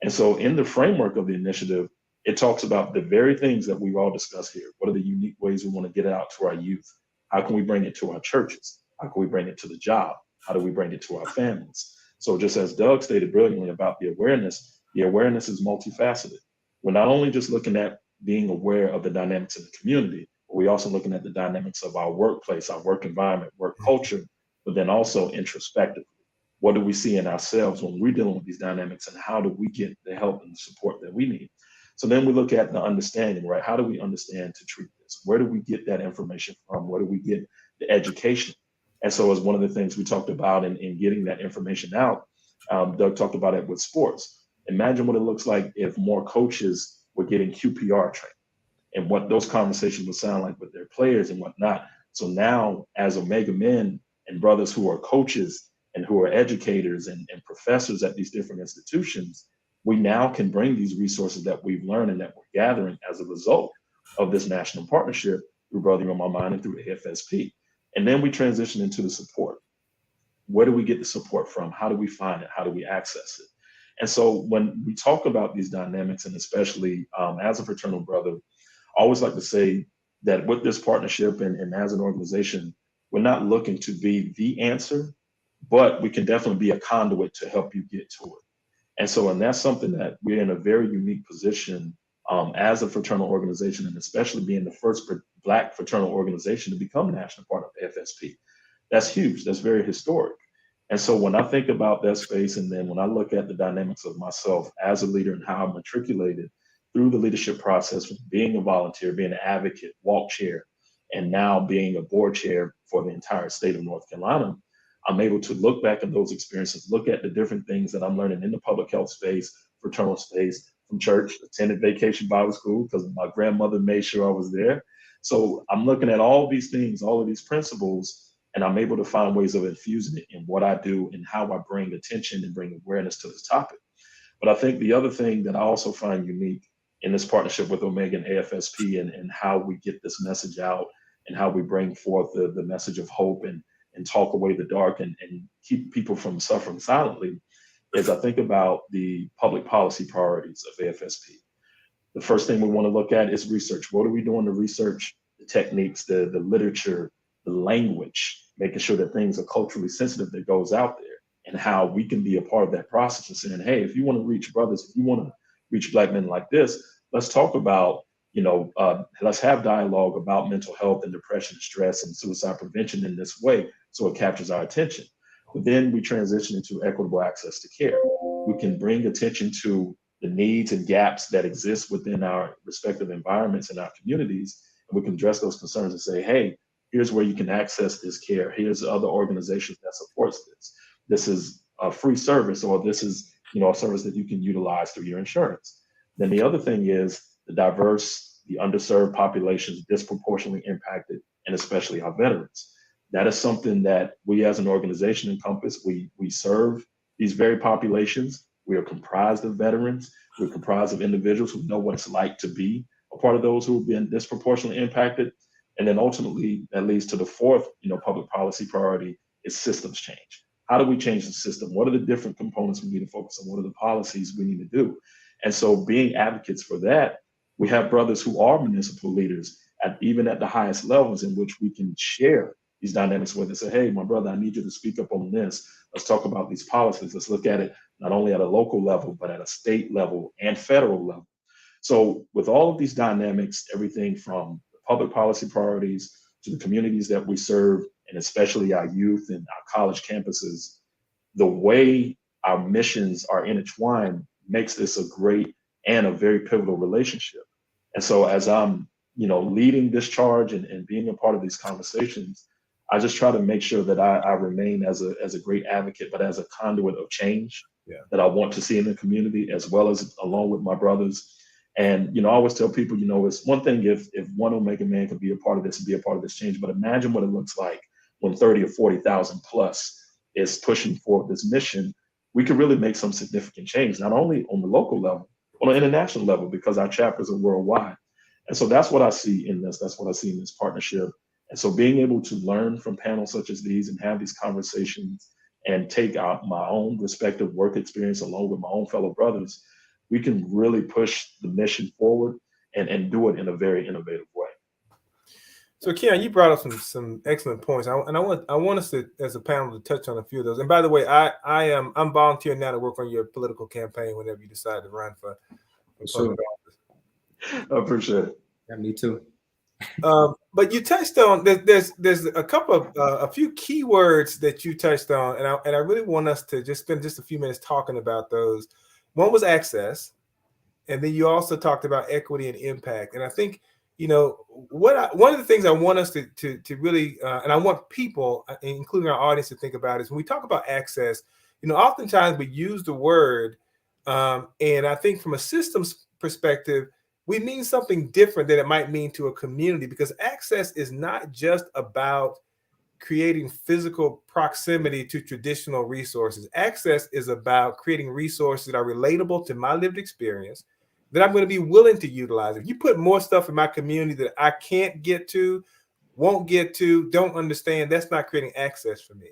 And so in the framework of the initiative, it talks about the very things that we've all discussed here. What are the unique ways we want to get it out to our youth? How can we bring it to our churches? How can we bring it to the job? How do we bring it to our families? So just as Doug stated brilliantly about the awareness, the awareness is multifaceted. We're not only just looking at being aware of the dynamics in the community, but we're also looking at the dynamics of our workplace, our work environment, work culture, but then also introspectively. What do we see in ourselves when we're dealing with these dynamics, and how do we get the help and the support that we need? So then we look at the understanding, right? How do we understand to treat this? Where do we get that information from? Where do we get the education? And so as one of the things we talked about in getting that information out, Doug talked about it with sports. Imagine what it looks like if more coaches were getting QPR training and what those conversations would sound like with their players and whatnot. So now, as Omega men and brothers who are coaches and who are educators and professors at these different institutions, we now can bring these resources that we've learned and that we're gathering as a result of this national partnership through Brother on My Mind and through the AFSP. And then we transition into the support. Where do we get the support from? How do we find it? How do we access it? And so when we talk about these dynamics, and especially as a fraternal brother, I always like to say that with this partnership and as an organization, we're not looking to be the answer, but we can definitely be a conduit to help you get to it. And so, and that's something that we're in a very unique position as a fraternal organization, and especially being the first Black fraternal organization to become a national part of FSP. That's huge. That's very historic. And so when I think about that space, and then when I look at the dynamics of myself as a leader and how I'm matriculated through the leadership process, from being a volunteer, being an advocate, walk chair, and now being a board chair for the entire state of North Carolina, I'm able to look back at those experiences, look at the different things that I'm learning in the public health space, fraternal space, from church, attended Vacation Bible School because my grandmother made sure I was there. So I'm looking at all these things, all of these principles, and I'm able to find ways of infusing it in what I do and how I bring attention and bring awareness to this topic. But I think the other thing that I also find unique in this partnership with Omega and AFSP, and how we get this message out and how we bring forth the message of hope and talk away the dark and keep people from suffering silently, is I think about the public policy priorities of AFSP. The first thing we want to look at is research. What are we doing to research the techniques, the literature, the language, making sure that things are culturally sensitive that goes out there, and how we can be a part of that process and saying, hey, if you want to reach brothers, if you want to reach Black men like this, let's talk about, let's have dialogue about mental health and depression, stress, and suicide prevention in this way so it captures our attention. But then we transition into equitable access to care. We can bring attention to the needs and gaps that exist within our respective environments and our communities, and we can address those concerns and say, hey, here's where you can access this care. Here's other organizations that supports this. This is a free service, or this is, a service that you can utilize through your insurance. Then the other thing is the diverse, the underserved populations disproportionately impacted, and especially our veterans. That is something that we as an organization encompass. We serve these very populations. We are comprised of veterans. We're comprised of individuals who know what it's like to be a part of those who have been disproportionately impacted. And then ultimately, that leads to the fourth, public policy priority is systems change. How do we change the system? What are the different components we need to focus on? What are the policies we need to do? And so being advocates for that, we have brothers who are municipal leaders, even at the highest levels, in which we can share these dynamics with and say, hey, my brother, I need you to speak up on this. Let's talk about these policies. Let's look at it not only at a local level, but at a state level and federal level. So with all of these dynamics, everything from the public policy priorities to the communities that we serve, and especially our youth and our college campuses, the way our missions are intertwined makes this a great and a very pivotal relationship. And so as I'm, leading this charge and being a part of these conversations, I just try to make sure that I remain as a great advocate, but as a conduit of change that I want to see in the community, as well as along with my brothers. And, I always tell people, it's one thing if one Omega man could be a part of this and be a part of this change, but imagine what it looks like when 30 or 40,000 plus is pushing for this mission. We could really make some significant change, not only on the local level, but on an international level, because our chapters are worldwide. And so that's what I see in this. That's what I see in this partnership. And so being able to learn from panels such as these and have these conversations and take out my own respective work experience along with my own fellow brothers, we can really push the mission forward and do it in a very innovative way. So, Keon, you brought up some excellent points, and I want us to, as a panel, to touch on a few of those. And by the way, I'm volunteering now to work on your political campaign whenever you decide to run for public office. I appreciate it. Yeah, me too. But you touched on there's a couple of a few keywords that you touched on, and I really want us to just spend just a few minutes talking about those. One was access, and then you also talked about equity and impact. And I think, you know, one of the things I want us to really and I want people, including our audience, to think about is when we talk about access. You know, oftentimes we use the word, and I think from a systems perspective, we mean something different than it might mean to a community, because access is not just about creating physical proximity to traditional resources. Access is about creating resources that are relatable to my lived experience, that I'm going to be willing to utilize. If you put more stuff in my community that I can't get to, won't get to, don't understand, that's not creating access for me.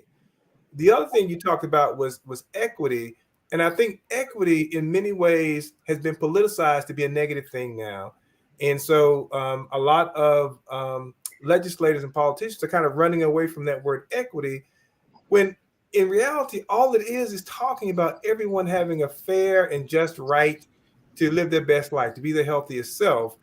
The other thing you talked about was equity. And I think equity in many ways has been politicized to be a negative thing now. And so a lot of legislators and politicians are kind of running away from that word equity, when in reality, all it is talking about everyone having a fair and just right to live their best life, to be their healthiest self.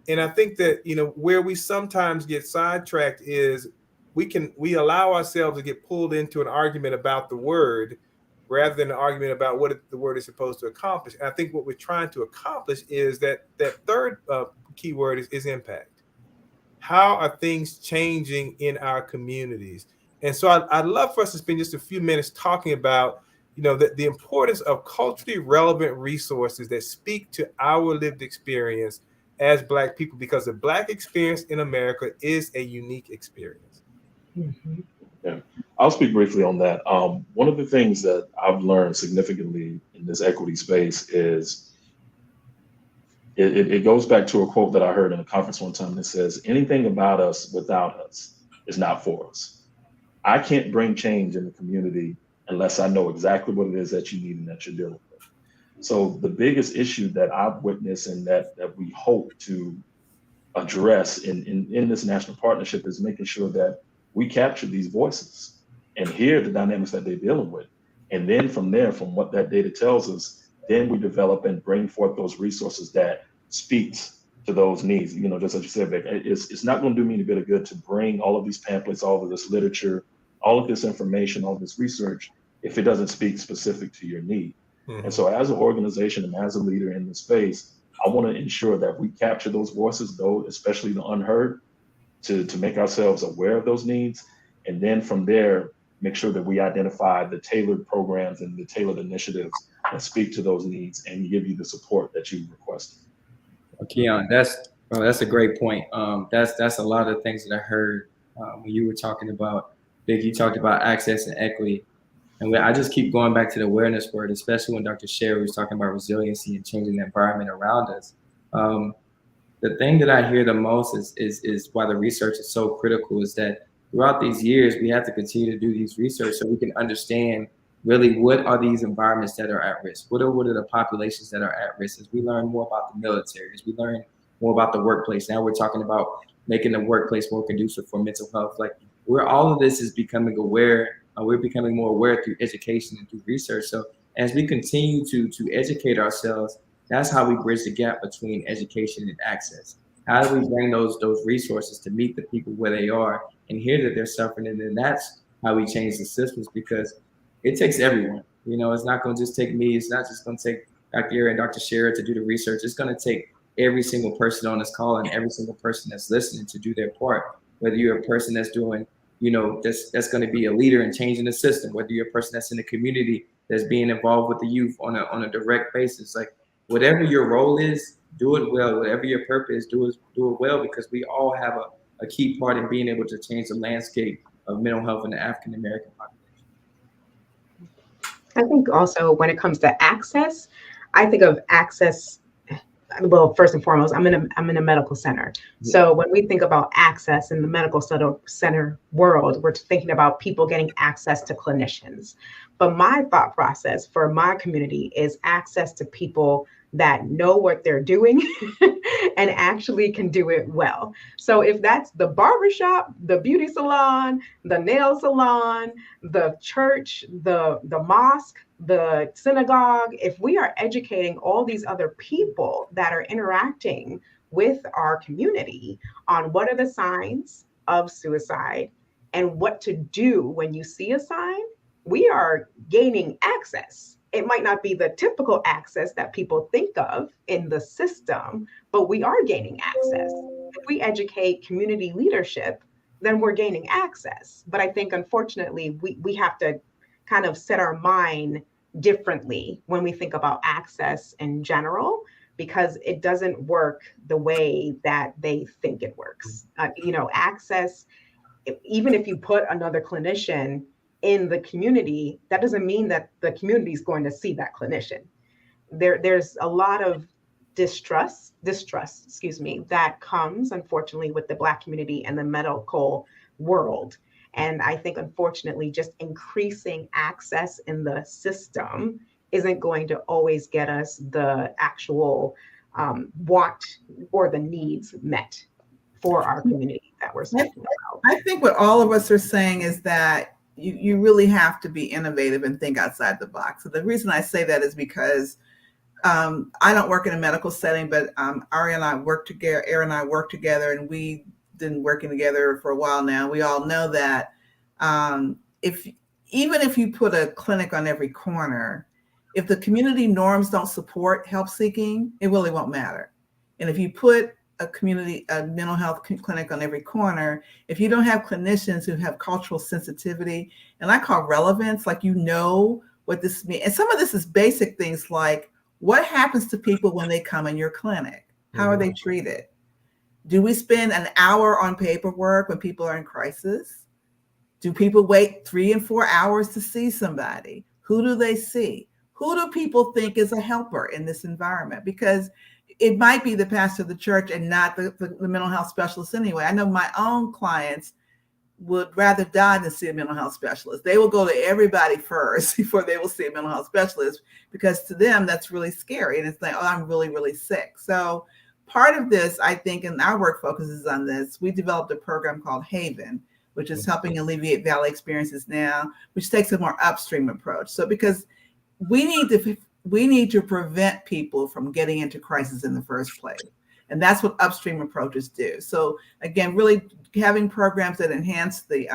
And I think that, you know, where we sometimes get sidetracked is we allow ourselves to get pulled into an argument about the word, rather than an argument about what the word is supposed to accomplish. And I think what we're trying to accomplish is that third key word is impact. How are things changing in our communities? And so I'd love for us to spend just a few minutes talking about, you know, the importance of culturally relevant resources that speak to our lived experience as Black people, because the Black experience in America is a unique experience. Mm-hmm. Yeah, I'll speak briefly on that. One of the things that I've learned significantly in this equity space is it goes back to a quote that I heard in a conference one time that says, anything about us without us is not for us. I can't bring change in the community unless I know exactly what it is that you need and that you're dealing with. So the biggest issue that I've witnessed and that we hope to address in this national partnership is making sure that we capture these voices and hear the dynamics that they're dealing with. And then from there, from what that data tells us, then we develop and bring forth those resources that speaks to those needs. You know, just as you said, Vic, it's not going to do me any bit of good to bring all of these pamphlets, all of this literature, all of this information, all of this research, if it doesn't speak specific to your need. Mm-hmm. And so as an organization and as a leader in the space, I want to ensure that we capture those voices, though, especially the unheard, to make ourselves aware of those needs. And then from there, make sure that we identify the tailored programs and the tailored initiatives that speak to those needs and give you the support that you requested. Keon, that's a great point. That's a lot of things that I heard when you were talking about, Vic, you talked about access and equity. And I just keep going back to the awareness word, especially when Dr. Sherry was talking about resiliency and changing the environment around us. The thing that I hear the most is why the research is so critical, is that throughout these years, we have to continue to do these research so we can understand really what are these environments that are at risk? What are the populations that are at risk? As we learn more about the military, as we learn more about the workplace, now we're talking about making the workplace more conducive for mental health. Like, where all of this is becoming aware, we're becoming more aware through education and through research. So as we continue to educate ourselves, that's how we bridge the gap between education and access. How do we bring those resources to meet the people where they are and hear that they're suffering? And then that's how we change the systems, because it takes everyone. You know, it's not going to just take me. It's not just going to take Dr. Erin and Dr. Shera to do the research. It's going to take every single person on this call and every single person that's listening to do their part. Whether you're a person that's doing, you know, that's going to be a leader in changing the system, whether you're a person that's in the community that's being involved with the youth on a direct basis, like whatever your role is, do it well. Whatever your purpose, do it well, because we all have a key part in being able to change the landscape of mental health in the African American population. I think also when it comes to access, I think of access well, first and foremost, I'm in a medical center. So when we think about access in the medical center world, we're thinking about people getting access to clinicians. But my thought process for my community is access to people that know what they're doing and actually can do it well. So if that's the barbershop, the beauty salon, the nail salon, the church, the mosque, the synagogue, if we are educating all these other people that are interacting with our community on what are the signs of suicide and what to do when you see a sign, we are gaining access. It might not be the typical access that people think of in the system, but we are gaining access. If we educate community leadership, then we're gaining access. But I think, unfortunately, we have to kind of set our mind differently when we think about access in general, because it doesn't work the way that they think it works. Access, even if you put another clinician in the community, that doesn't mean that the community is going to see that clinician. There's a lot of distrust, that comes, unfortunately, with the Black community and the medical world. And I think, unfortunately, just increasing access in the system isn't going to always get us the actual want or the needs met for our community that we're speaking about. I think what all of us are saying is that you really have to be innovative and think outside the box. So the reason I say that is because I don't work in a medical setting, but Ari and I work together, Aaron and I work together, and we've been working together for a while now. We all know that even if you put a clinic on every corner, if the community norms don't support help seeking, it really won't matter. And if you put a mental health clinic on every corner, if you don't have clinicians who have cultural sensitivity, and I call relevance, like what this means. And some of this is basic things like, what happens to people when they come in your clinic? How are they treated? Do we spend an hour on paperwork when people are in crisis? Do people wait 3 and 4 hours to see somebody? Who do they see? Who do people think is a helper in this environment? Because it might be the pastor of the church and not the mental health specialist anyway. I know my own clients would rather die than see a mental health specialist. They will go to everybody first before they will see a mental health specialist, because to them, that's really scary. And it's like, oh, I'm really, really sick. So part of this, I think, and our work focuses on this. We developed a program called Haven, which is helping alleviate Valley experiences now, which takes a more upstream approach. So because we need to prevent people from getting into crisis in the first place. And that's what upstream approaches do. So again, really having programs that enhance the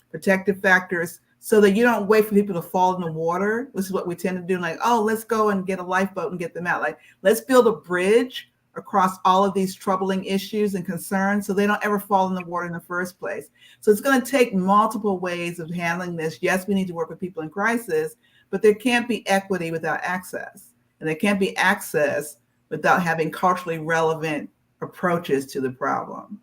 protective factors so that you don't wait for people to fall in the water. This is what we tend to do. Like, oh, let's go and get a lifeboat and get them out. Like, let's build a bridge across all of these troubling issues and concerns so they don't ever fall in the water in the first place. So it's going to take multiple ways of handling this. Yes, we need to work with people in crisis, but there can't be equity without access. And there can't be access without having culturally relevant approaches to the problem.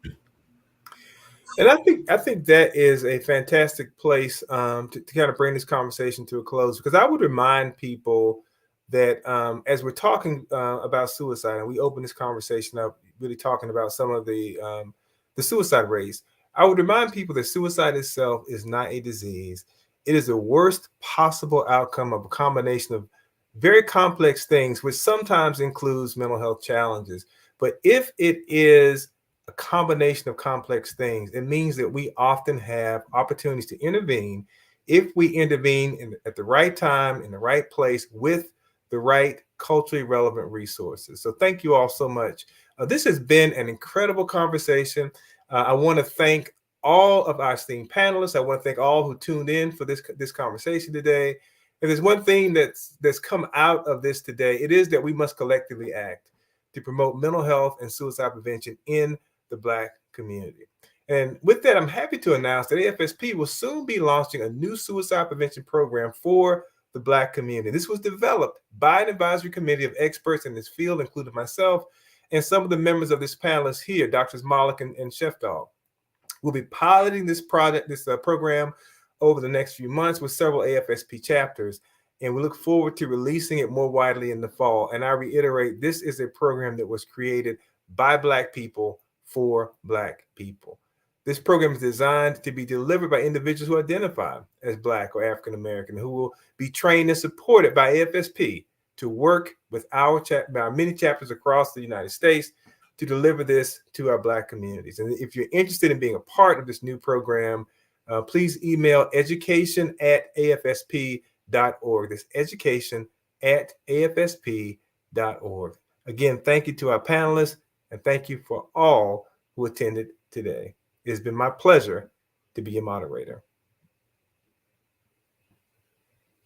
And I think that is a fantastic place to kind of bring this conversation to a close, because I would remind people that as we're talking about suicide, and we open this conversation up really talking about some of the suicide rates, I would remind people that suicide itself is not a disease. It is the worst possible outcome of a combination of very complex things, which sometimes includes mental health challenges. But if it is a combination of complex things, it means that we often have opportunities to intervene if we intervene at the right time, in the right place, with the right culturally relevant resources. So thank you all so much. This has been an incredible conversation. I want to thank all of our esteemed panelists. I want to thank all who tuned in for this conversation today. If there's one thing that's come out of this today, it is that we must collectively act to promote mental health and suicide prevention in the Black community. And with that, I'm happy to announce that AFSP will soon be launching a new suicide prevention program for the Black community. This was developed by an advisory committee of experts in this field, including myself and some of the members of this panelist here, Drs. Malik and Shefdal. We'll be piloting this program over the next few months with several AFSP chapters. and we look forward to releasing it more widely in the fall. And I reiterate, this is a program that was created by Black people for Black people. This program is designed to be delivered by individuals who identify as Black or African American, who will be trained and supported by AFSP to work with our many chapters across the United States to deliver this to our Black communities. And if you're interested in being a part of this new program, please email education@afsp.org. That's education@afsp.org. Again, thank you to our panelists, and thank you for all who attended today. It has been my pleasure to be your moderator.